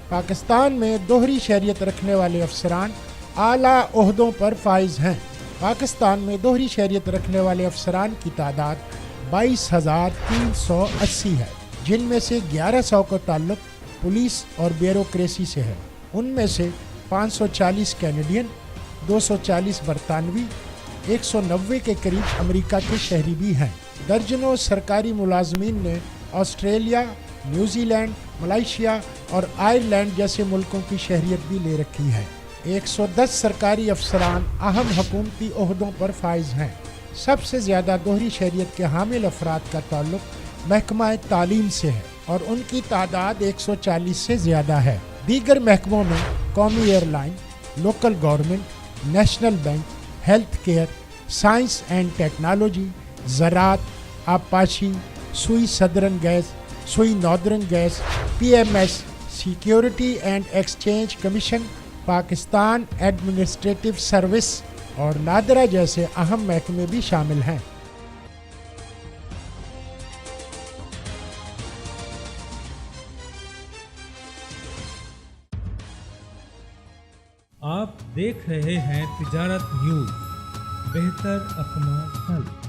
پاکستان میں دوہری شہریت رکھنے والے افسران اعلیٰ عہدوں پر فائز ہیں۔ پاکستان میں دوہری شہریت رکھنے والے افسران کی تعداد 22,380 ہے، جن میں سے 1100 کا تعلق پولیس اور بیوروکریسی سے ہے۔ ان میں سے 540 کینیڈین، 240 برطانوی، 190 کے قریب امریکہ کے شہری بھی ہیں۔ درجنوں سرکاری ملازمین نے آسٹریلیا، نیوزی لینڈ، ملائیشیا اور آئرلینڈ جیسے ملکوں کی شہریت بھی لے رکھی ہے۔ 110 سرکاری افسران اہم حکومتی عہدوں پر فائز ہیں۔ سب سے زیادہ دوہری شہریت کے حامل افراد کا تعلق محکمہ تعلیم سے ہے اور ان کی تعداد 140 سے زیادہ ہے۔ دیگر محکموں میں قومی airline, local government, national bank, health care, science and technology, زراعت، آبپاشی، Sui southern gas, Sui northern gas, P M S, security and exchange commission, Pakistan administrative service اور نادرا جیسے اہم محکمے بھی شامل ہیں۔ آپ دیکھ رہے ہیں تجارت نیوز، بہتر اپنا حل۔